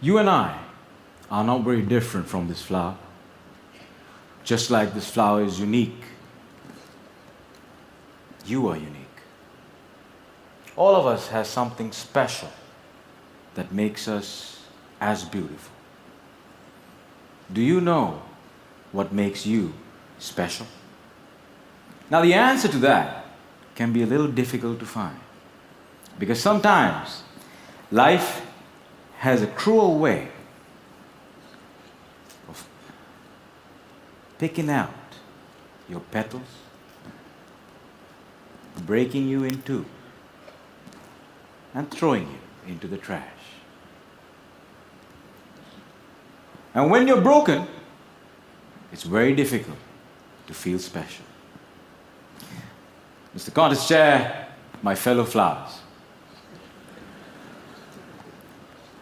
You and I are not very different from this flower. Just like this flower is unique, you are unique. All of us has something special that makes us as beautiful. Do you know what makes you special? Now the answer to that can be a little difficult to find, because sometimes life has a cruel way of picking out your petals, breaking you in two, and throwing you into the trash. And when you're broken, it's very difficult to feel special. Mr. Contest Chair, my fellow flowers,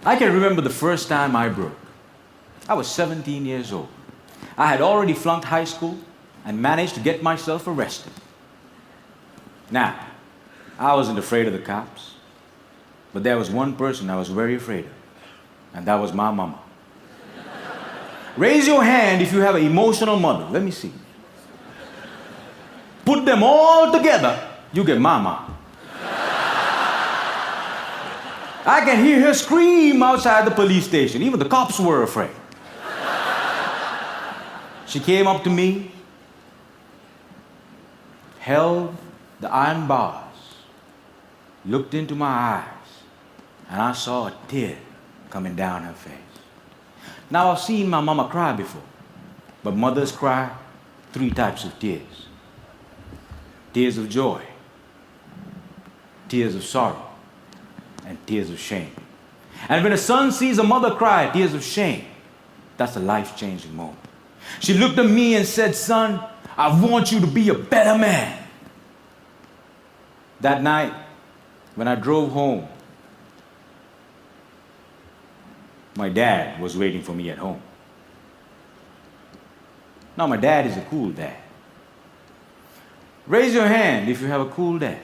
I can remember the first time I broke. I was 17 years old. I had already flunked high school and managed to get myself arrested. Now, I wasn't afraid of the cops, but there was one person I was very afraid of, and that was my mama. Raise your hand if you have an emotional mother. Let me see. Put them all together, you get mama. I can hear her scream outside the police station. Even the cops were afraid. She came up to me, held the iron bars, looked into my eyes, and I saw a tear coming down her face. Now, I've seen my mama cry before, but mothers cry 3 types of tears. Tears of joy, tears of sorrow, and tears of shame. And when a son sees a mother cry tears of shame, that's a life-changing moment. She looked at me and said, "Son, I want you to be a better man." That night, when I drove home, my dad was waiting for me at home. Now, my dad is a cool dad. Raise your hand if you have a cool dad.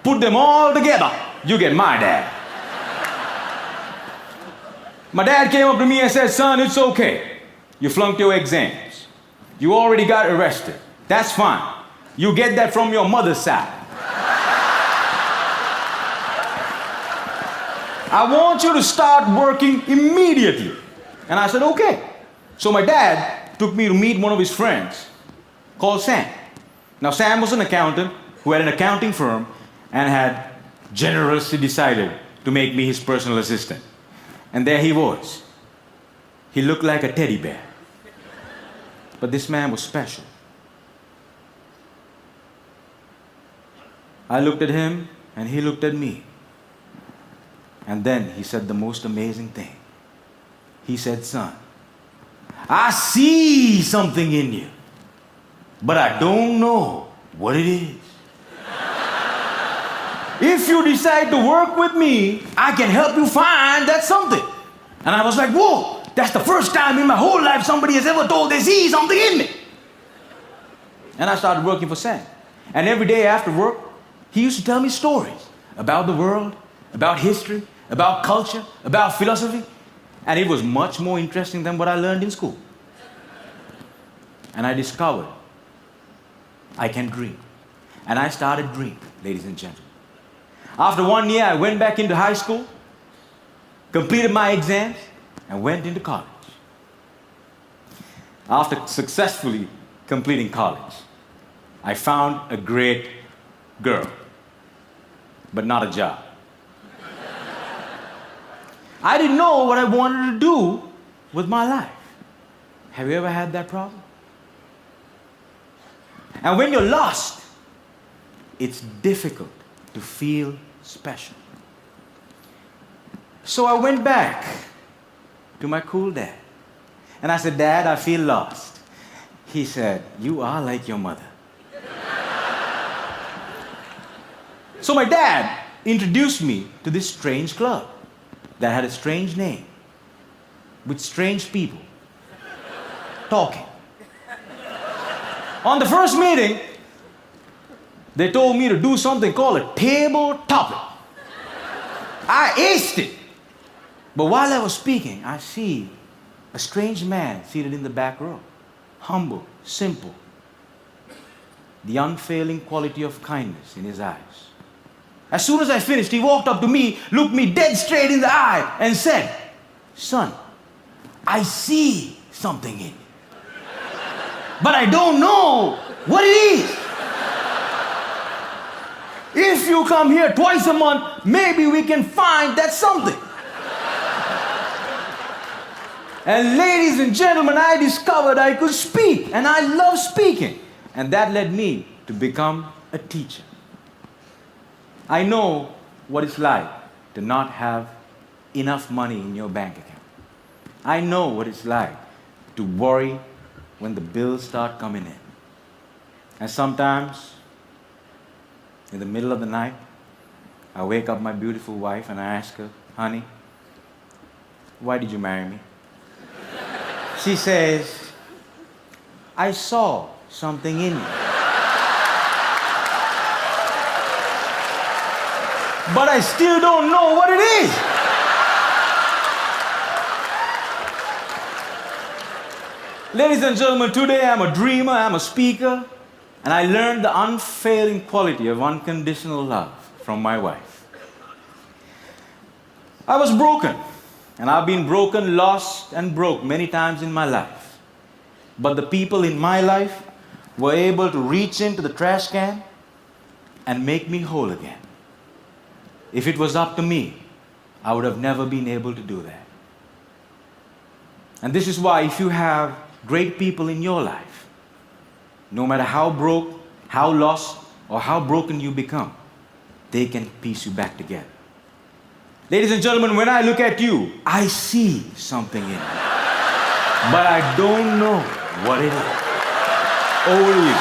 Put them all together, you get my dad. My dad came up to me and said, "Son, it's okay. You flunked your exams. You already got arrested. That's fine. You get that from your mother's side. I want you to start working immediately." And I said, "Okay." So my dad took me to meet one of his friends called Sam. Now, Sam was an accountant who had an accounting firm and had generously decided to make me his personal assistant. And there he was. He looked like a teddy bear. But this man was special. I looked at him and he looked at me. And then he said the most amazing thing. He said, "Son, I see something in you, but I don't know what it is. If you decide to work with me, I can help you find that something." And I was like, "Whoa, that's the first time in my whole life somebody has ever told they see something in me." And I started working for Sam. And every day after work, he used to tell me stories about the world, about history, about culture, about philosophy. And it was much more interesting than what I learned in school. And I discovered I can dream. And I started dreaming, ladies and gentlemen. After 1 year, I went back into high school, completed my exams, and went into college. After successfully completing college, I found a great girl, but not a job. I didn't know what I wanted to do with my life. Have you ever had that problem? And when you're lost, it's difficult to feel special. So I went back to my cool dad. And I said, "Dad, I feel lost." He said, "You are like your mother." So my dad introduced me to this strange club that had a strange name, with strange people talking. On the first meeting, they told me to do something called a table topic. I aced it. But while I was speaking, I see a strange man seated in the back row. Humble, simple. The unfailing quality of kindness in his eyes. As soon as I finished, he walked up to me, looked me dead straight in the eye, and said, "Son, I see something in you. But I don't know what it is. If you come here twice a month, maybe we can find that something." And ladies and gentlemen, I discovered I could speak, and I love speaking. And that led me to become a teacher. I know what it's like to not have enough money in your bank account. I know what it's like to worry when the bills start coming in. And sometimes, in the middle of the night, I wake up my beautiful wife and I ask her, "Honey, why did you marry me?" She says, "I saw something in you. But I still don't know what it is." Ladies and gentlemen, today I'm a dreamer, I'm a speaker, and I learned the unfailing quality of unconditional love from my wife. I was broken, and I've been broken, lost, and broke many times in my life. But the people in my life were able to reach into the trash can and make me whole again. If it was up to me, I would have never been able to do that. And this is why, if you have great people in your life, no matter how broke, how lost, or how broken you become, they can piece you back together. Ladies and gentlemen, when I look at you, I see something in you. But I don't know what it is. Over to you.